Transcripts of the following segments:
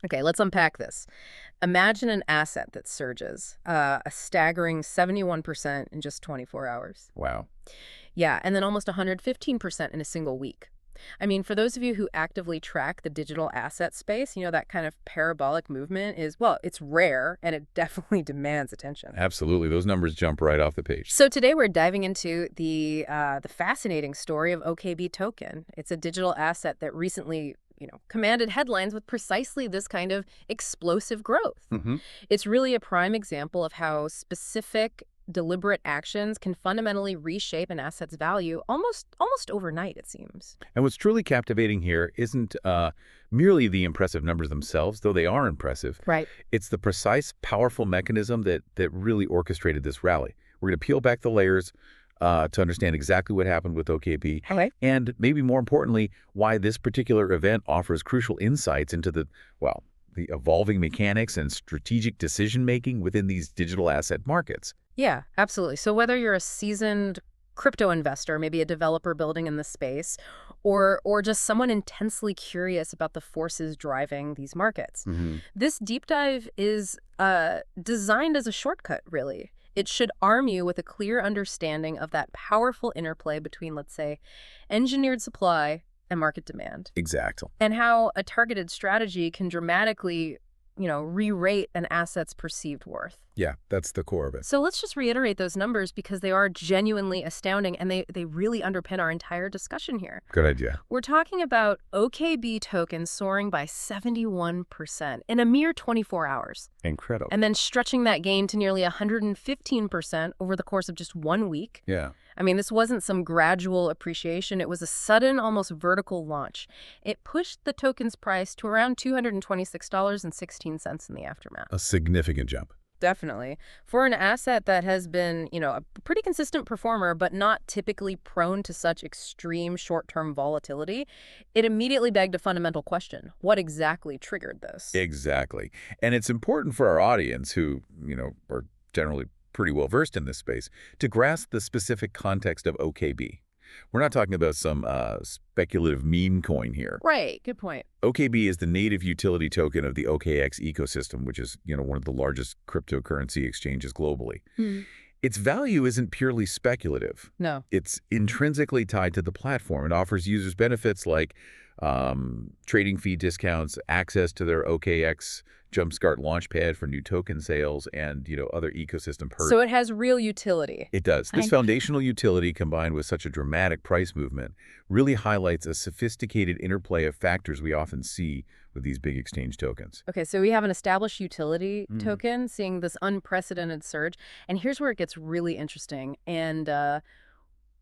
Okay, let's unpack this. Imagine an asset that surges, a staggering 71% in just 24 hours. Wow. Yeah, and then almost 115% in a single week. I mean, for those of you who actively track the digital asset space, that kind of parabolic movement is, well, it's rare and it definitely demands attention. Absolutely. Those numbers jump right off the page. So today we're diving into the fascinating story of OKB token. It's a digital asset that recently, commanded headlines with precisely this kind of explosive growth. hmm It's really a prime example of how specific, deliberate actions can fundamentally reshape an asset's value almost overnight, it seems. And what's truly captivating here isn't merely the impressive numbers themselves, though they are impressive. Right. It's the precise, powerful mechanism that really orchestrated this rally. We're going to peel back the layers to understand exactly what happened with OKB, Okay. and maybe more importantly, why this particular event offers crucial insights into the evolving mechanics and strategic decision-making within these digital asset markets. Yeah, absolutely. So whether you're a seasoned crypto investor, maybe a developer building in the space, or just someone intensely curious about the forces driving these markets, this deep dive is designed as a shortcut, really. It should arm you with a clear understanding of that powerful interplay between, let's say, engineered supply and market demand, Exactly. and how a targeted strategy can dramatically, re-rate an asset's perceived worth. Yeah, that's the core of it. So let's just reiterate those numbers because they are genuinely astounding and they really underpin our entire discussion here. Good idea. We're talking about OKB tokens soaring by 71% in a mere 24 hours, Incredible. and then stretching that gain to nearly 115% over the course of just 1 week. Yeah. I mean, this wasn't some gradual appreciation. It was a sudden, almost vertical launch. It pushed the token's price to around $226.16 in the aftermath. A significant jump. Definitely. For an asset that has been, a pretty consistent performer, but not typically prone to such extreme short-term volatility, it immediately begged a fundamental question. What exactly triggered this? Exactly. And it's important for our audience who, are generally pretty well versed in this space to grasp the specific context of OKB. We're not talking about some speculative meme coin here. Right. Good point. OKB is the native utility token of the OKX ecosystem, which is, one of the largest cryptocurrency exchanges globally. Its value isn't purely speculative. No. It's intrinsically tied to the platform. It offers users benefits like trading fee discounts, access to their OKX Jumpstart Launchpad for new token sales, and other ecosystem perks. So it has real utility. It does. This foundational utility combined with such a dramatic price movement really highlights a sophisticated interplay of factors we often see with these big exchange tokens. Okay, so we have an established utility token seeing this unprecedented surge. And here's where it gets really interesting and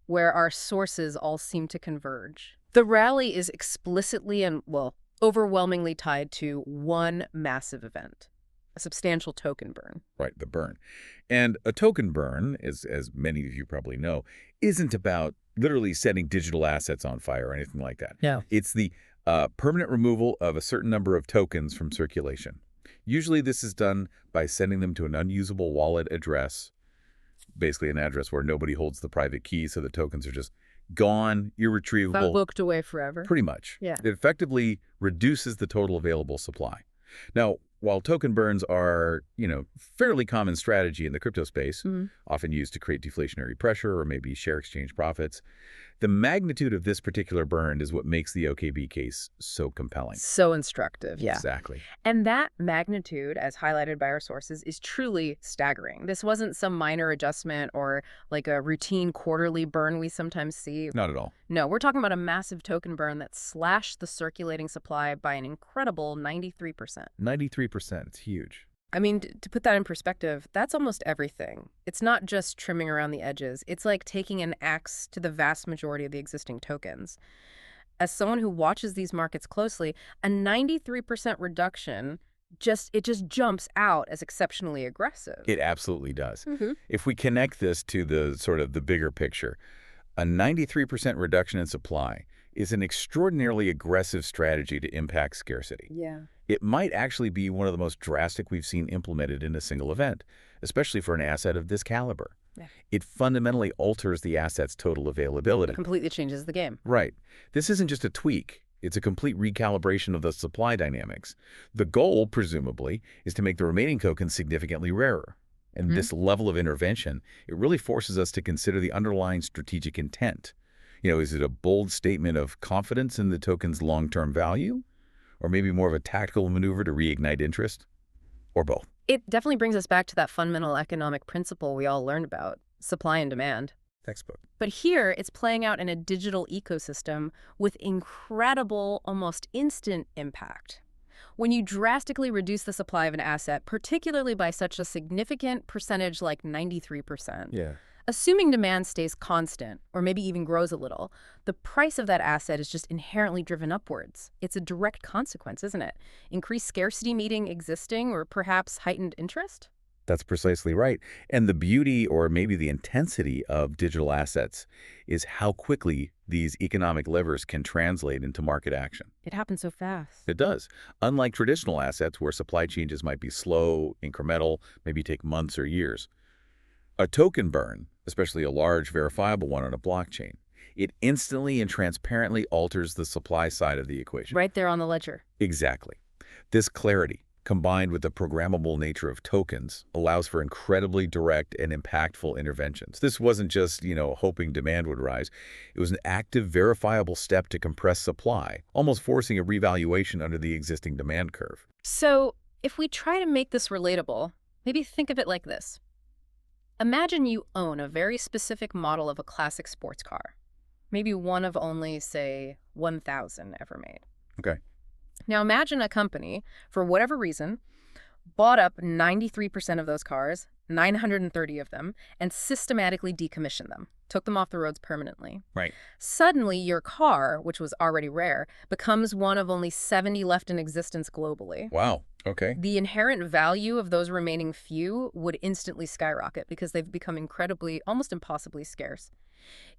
where our sources all seem to converge. The rally is explicitly and, well, overwhelmingly tied to one massive event, a substantial token burn. Right, the burn. And a token burn, as many of you probably know, isn't about literally setting digital assets on fire or anything like that. Yeah. It's the permanent removal of a certain number of tokens from circulation. Usually this is done by sending them to an unusable wallet address, basically an address where nobody holds the private key, so the tokens are just gone, irretrievable. Booked away forever. Pretty much. Yeah. It effectively reduces the total available supply. Now, while token burns are, fairly common strategy in the crypto space, often used to create deflationary pressure or maybe share exchange profits, the magnitude of this particular burn is what makes the OKB case so compelling. So instructive, yeah. Exactly. And that magnitude, as highlighted by our sources, is truly staggering. This wasn't some minor adjustment or like a routine quarterly burn we sometimes see. Not at all. No, we're talking about a massive token burn that slashed the circulating supply by an incredible 93%. 93%. It's huge. I mean, to put that in perspective, that's almost everything. It's not just trimming around the edges. It's like taking an axe to the vast majority of the existing tokens. As someone who watches these markets closely, a 93% reduction just jumps out as exceptionally aggressive. It absolutely does. If we connect this to the bigger picture, a 93% reduction in supply is an extraordinarily aggressive strategy to impact scarcity. Yeah. It might actually be one of the most drastic we've seen implemented in a single event, especially for an asset of this caliber. Yeah. It fundamentally alters the asset's total availability. Completely changes the game. Right. This isn't just a tweak. It's a complete recalibration of the supply dynamics. The goal, presumably, is to make the remaining tokens significantly rarer. And this level of intervention, it really forces us to consider the underlying strategic intent. Is it a bold statement of confidence in the token's long-term value? Or maybe more of a tactical maneuver to reignite interest? Or both? It definitely brings us back to that fundamental economic principle we all learned about, supply and demand. Textbook. But here, it's playing out in a digital ecosystem with incredible, almost instant impact. When you drastically reduce the supply of an asset, particularly by such a significant percentage like 93%, assuming demand stays constant, or maybe even grows a little, the price of that asset is just inherently driven upwards. It's a direct consequence, isn't it? Increased scarcity meeting existing, or perhaps heightened interest? That's precisely right. And the beauty, or maybe the intensity, of digital assets is how quickly these economic levers can translate into market action. It happens so fast. It does. Unlike traditional assets where supply changes might be slow, incremental, maybe take months or years. A token burn, especially a large verifiable one on a blockchain, it instantly and transparently alters the supply side of the equation. Right there on the ledger. Exactly. This clarity, combined with the programmable nature of tokens, allows for incredibly direct and impactful interventions. This wasn't just, hoping demand would rise. It was an active, verifiable step to compress supply, almost forcing a revaluation under the existing demand curve. So, if we try to make this relatable, maybe think of it like this. Imagine you own a very specific model of a classic sports car. Maybe one of only, say, 1,000 ever made. Okay. Now imagine a company, for whatever reason, bought up 93% of those cars, 930 of them, and systematically decommissioned them, took them off the roads permanently. Right. Suddenly, your car, which was already rare, becomes one of only 70 left in existence globally. Wow. Okay. The inherent value of those remaining few would instantly skyrocket because they've become incredibly, almost impossibly scarce.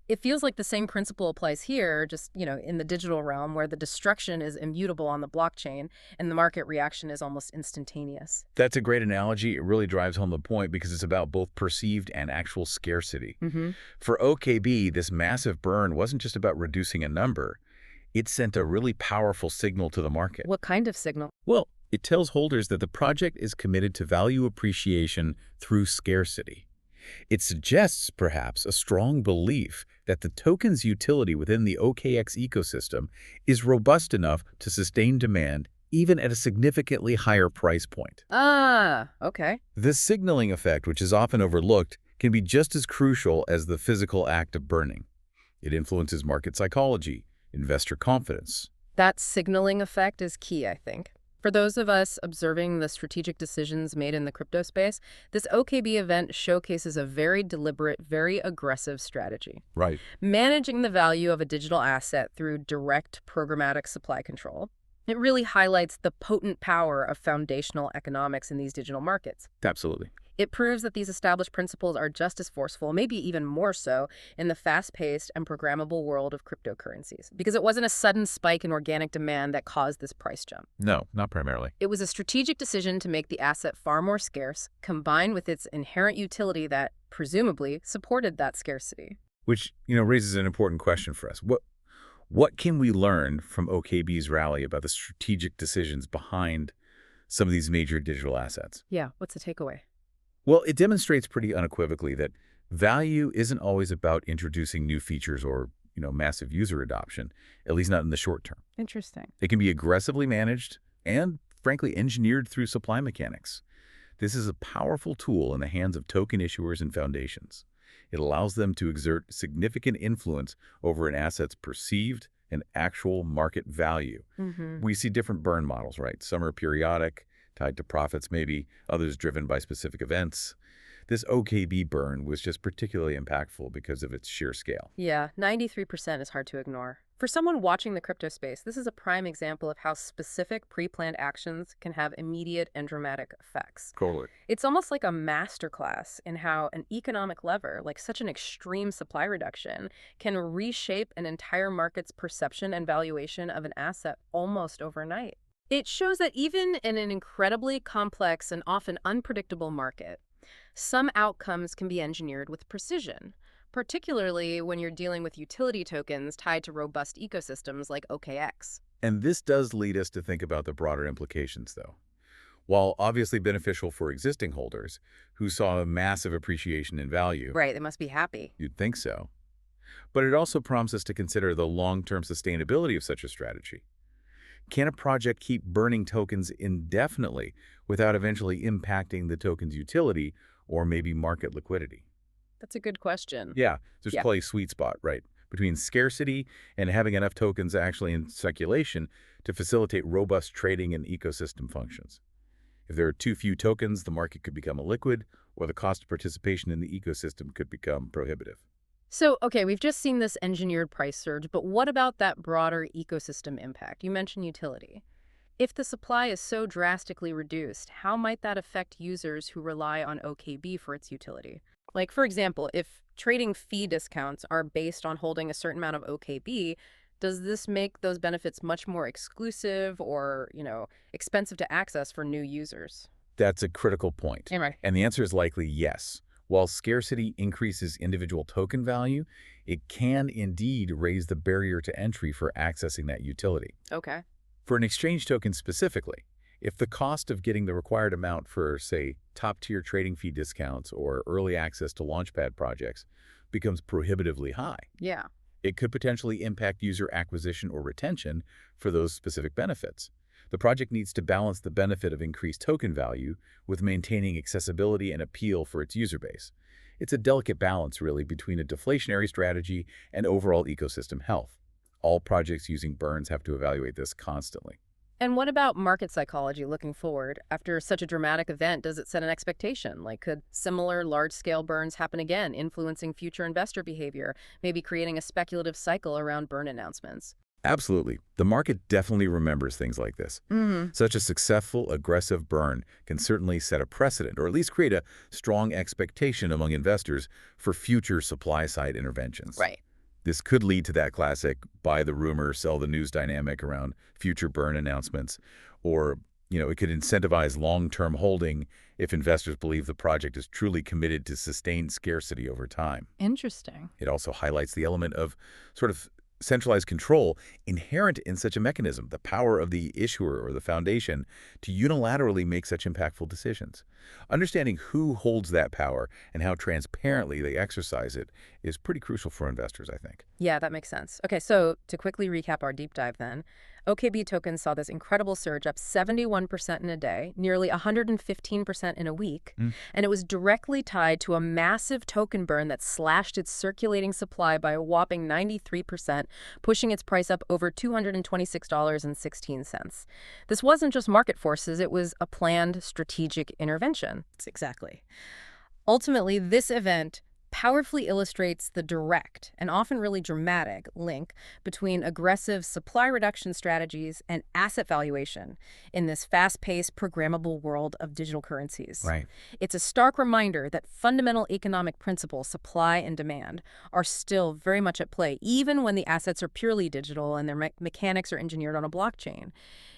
It feels like the same principle applies here, just, in the digital realm, where the destruction is immutable on the blockchain and the market reaction is almost instantaneous. That's a great analogy. It really drives home the point because it's about both perceived and actual scarcity. For OKB, this massive burn wasn't just about reducing a number. It sent a really powerful signal to the market. What kind of signal? Well, it tells holders that the project is committed to value appreciation through scarcity. It suggests, perhaps, a strong belief that the token's utility within the OKX ecosystem is robust enough to sustain demand even at a significantly higher price point. Ah, okay. This signaling effect, which is often overlooked, can be just as crucial as the physical act of burning. It influences market psychology, investor confidence. That signaling effect is key, I think. For those of us observing the strategic decisions made in the crypto space, this OKB event showcases a very deliberate, very aggressive strategy. Right. Managing the value of a digital asset through direct programmatic supply control. It really highlights the potent power of foundational economics in these digital markets. Absolutely. It proves that these established principles are just as forceful, maybe even more so, in the fast-paced and programmable world of cryptocurrencies. Because it wasn't a sudden spike in organic demand that caused this price jump. No, not primarily. It was a strategic decision to make the asset far more scarce, combined with its inherent utility that, presumably, supported that scarcity. Which, raises an important question for us. What can we learn from OKB's rally about the strategic decisions behind some of these major digital assets? Yeah, what's the takeaway? Well, it demonstrates pretty unequivocally that value isn't always about introducing new features or, massive user adoption, at least not in the short term. Interesting. It can be aggressively managed and, frankly, engineered through supply mechanics. This is a powerful tool in the hands of token issuers and foundations. It allows them to exert significant influence over an asset's perceived and actual market value. We see different burn models, right? Some are periodic, tied to profits maybe, others driven by specific events. This OKB burn was just particularly impactful because of its sheer scale. Yeah, 93% is hard to ignore. For someone watching the crypto space, this is a prime example of how specific pre-planned actions can have immediate and dramatic effects. Totally. It's almost like a masterclass in how an economic lever, like such an extreme supply reduction, can reshape an entire market's perception and valuation of an asset almost overnight. It shows that even in an incredibly complex and often unpredictable market, some outcomes can be engineered with precision, particularly when you're dealing with utility tokens tied to robust ecosystems like OKX. And this does lead us to think about the broader implications, though. While obviously beneficial for existing holders, who saw a massive appreciation in value, Right, they must be happy. you'd think so. But it also prompts us to consider the long-term sustainability of such a strategy. Can a project keep burning tokens indefinitely without eventually impacting the token's utility or maybe market liquidity? That's a good question. Yeah, there's Yeah. probably a sweet spot, right, between scarcity and having enough tokens actually in circulation to facilitate robust trading and ecosystem functions. If there are too few tokens, the market could become illiquid, or the cost of participation in the ecosystem could become prohibitive. So, okay, we've just seen this engineered price surge, but what about that broader ecosystem impact? You mentioned utility. If the supply is so drastically reduced, how might that affect users who rely on OKB for its utility? Like, for example, if trading fee discounts are based on holding a certain amount of OKB, does this make those benefits much more exclusive or, expensive to access for new users? That's a critical point. Am I And the answer is likely yes. While scarcity increases individual token value, it can indeed raise the barrier to entry for accessing that utility. okay? For an exchange token specifically, if the cost of getting the required amount for, say, top-tier trading fee discounts or early access to launchpad projects becomes prohibitively high, Yeah. it could potentially impact user acquisition or retention for those specific benefits. The project needs to balance the benefit of increased token value with maintaining accessibility and appeal for its user base. It's a delicate balance, really, between a deflationary strategy and overall ecosystem health. All projects using burns have to evaluate this constantly. And what about market psychology looking forward? After such a dramatic event, does it set an expectation? Like, could similar large-scale burns happen again, influencing future investor behavior, maybe creating a speculative cycle around burn announcements? Absolutely. The market definitely remembers things like this. Mm-hmm. Such a successful, aggressive burn can certainly set a precedent, or at least create a strong expectation among investors for future supply-side interventions. Right. This could lead to that classic buy the rumor, sell the news dynamic around future burn announcements. Or, it could incentivize long-term holding if investors believe the project is truly committed to sustained scarcity over time. Interesting. It also highlights the element of sort of centralized control inherent in such a mechanism, the power of the issuer or the foundation to unilaterally make such impactful decisions. Understanding who holds that power and how transparently they exercise it is pretty crucial for investors, I think. Yeah, that makes sense. Okay, so to quickly recap our deep dive then, OKB tokens saw this incredible surge up 71% in a day, nearly 115% in a week, and it was directly tied to a massive token burn that slashed its circulating supply by a whopping 93%, pushing its price up over $226.16. This wasn't just market forces, it was a planned strategic intervention. Exactly. Ultimately, this event powerfully illustrates the direct and often really dramatic link between aggressive supply reduction strategies and asset valuation in this fast-paced, programmable world of digital currencies. Right. It's a stark reminder that fundamental economic principles, supply and demand, are still very much at play, even when the assets are purely digital and their mechanics are engineered on a blockchain.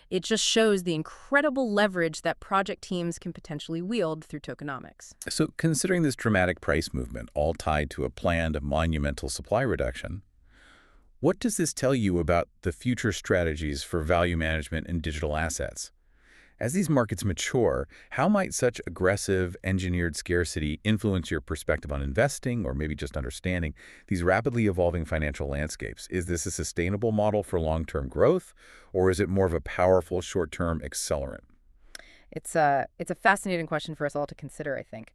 It just shows the incredible leverage that project teams can potentially wield through tokenomics. So considering this dramatic price movement, all tied to a planned monumental supply reduction, what does this tell you about the future strategies for value management in digital assets? As these markets mature, how might such aggressive, engineered scarcity influence your perspective on investing or maybe just understanding these rapidly evolving financial landscapes? Is this a sustainable model for long-term growth, or is it more of a powerful short-term accelerant? It's a fascinating question for us all to consider, I think.